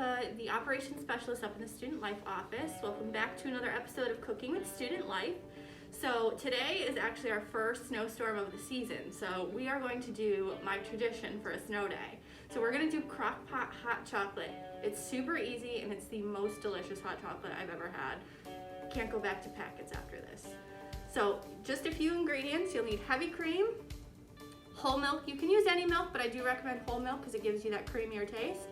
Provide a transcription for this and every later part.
Monica, the operations specialist up in the Student Life office. Welcome back to another episode of Cooking with Student Life. So today is actually our first snowstorm of the season, so we are going to do my tradition for a snow day. So we're going to do Crock Pot Hot Chocolate. It's super easy and it's the most delicious hot chocolate I've ever had. Can't go back to packets after this. So just a few ingredients. You'll need heavy cream, whole milk. You can use any milk, but I do recommend whole milk because it gives you that creamier taste.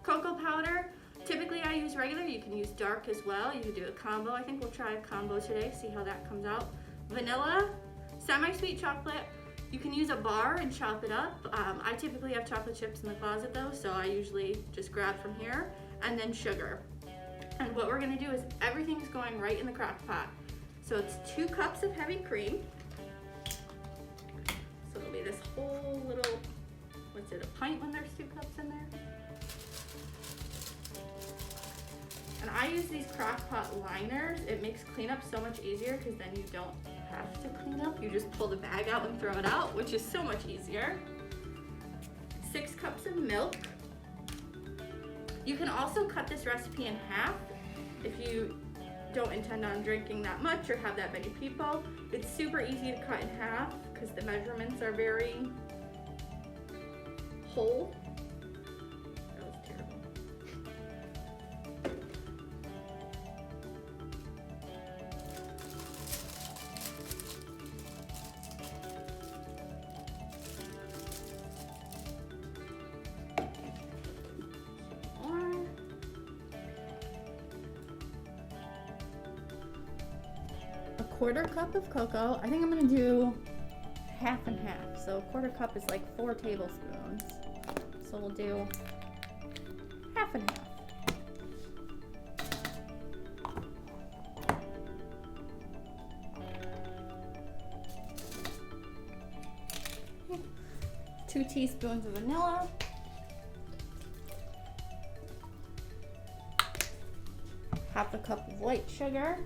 Cocoa powder. Typically I use regular. You can use dark as well. You can do a combo. I think we'll try a combo today, see how that comes out. Vanilla, semi-sweet chocolate. You can use a bar and chop it up. I typically have chocolate chips in the closet though, so I usually just grab from here. And then sugar. And what we're gonna do is everything's going right in the crock pot. So it's 2 cups of heavy cream. So it'll be this whole little, what's it, a pint when there's 2 cups in there? And I use these crock pot liners. It makes cleanup so much easier because then you don't have to clean up. You just pull the bag out and throw it out, which is so much easier. 6 cups of milk. You can also cut this recipe in half if you don't intend on drinking that much or have that many people. It's super easy to cut in half because the measurements are very whole. That was terrible. A 1/4 cup of cocoa. I think I'm gonna do half and half. So a 1/4 cup is like 4 tablespoons. So we'll do half and half. Okay. 2 teaspoons of vanilla. Half a cup of white sugar.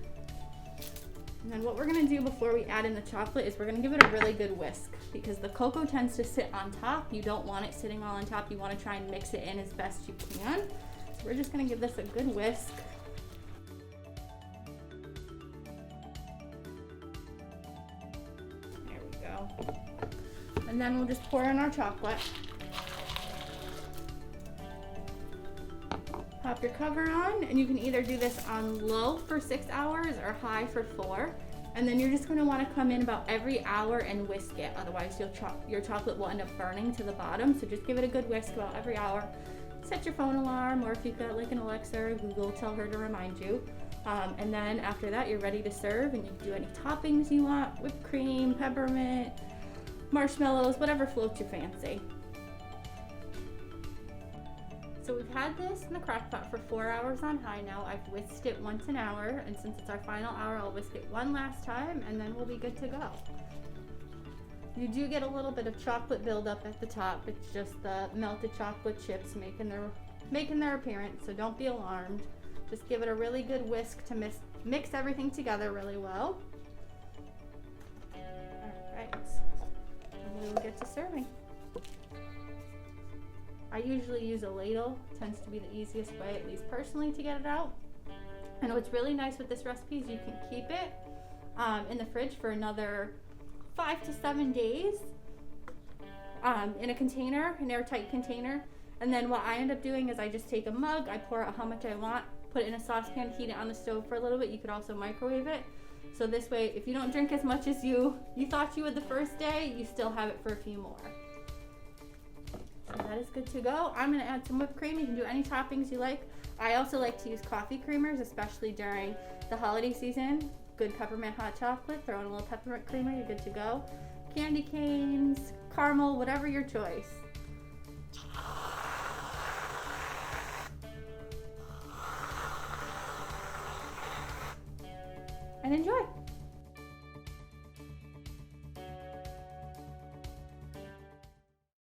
And then what we're gonna do before we add in the chocolate is we're gonna give it a really good whisk because the cocoa tends to sit on top. You don't want it sitting all on top. You wanna try and mix it in as best you can. So we're just gonna give this a good whisk. There we go. And then we'll just pour in our chocolate. Pop your cover on, and you can either do this on low for 6 hours or high for 4. And then you're just going to want to come in about every hour and whisk it. Otherwise, your chocolate will end up burning to the bottom. So just give it a good whisk about every hour. Set your phone alarm, or if you've got like an Alexa or Google, tell her to remind you. And then after that, you're ready to serve, and you can do any toppings you want: whipped cream, peppermint, marshmallows, whatever floats your fancy. So we've had this in the crock pot for 4 hours on high now. I've whisked it once an hour, and since it's our final hour, I'll whisk it one last time, and then we'll be good to go. You do get a little bit of chocolate buildup at the top. It's just the melted chocolate chips making their appearance, so don't be alarmed. Just give it a really good whisk to mix everything together really well. All right, and we will get to serving. I usually use a ladle. Tends to be the easiest way, at least personally, to get it out. And what's really nice with this recipe is you can keep it in the fridge for another 5 to 7 days in a container, an airtight container. And then what I end up doing is I just take a mug, I pour out how much I want, put it in a saucepan, heat it on the stove for a little bit. You could also microwave it. So this way, if you don't drink as much as you thought you would the first day, you still have it for a few more. So that is good to go. I'm going to add some whipped cream. You can do any toppings you like. I also like to use coffee creamers, especially during the holiday season. Good peppermint hot chocolate. Throw in a little peppermint creamer. You're good to go. Candy canes, caramel, whatever your choice.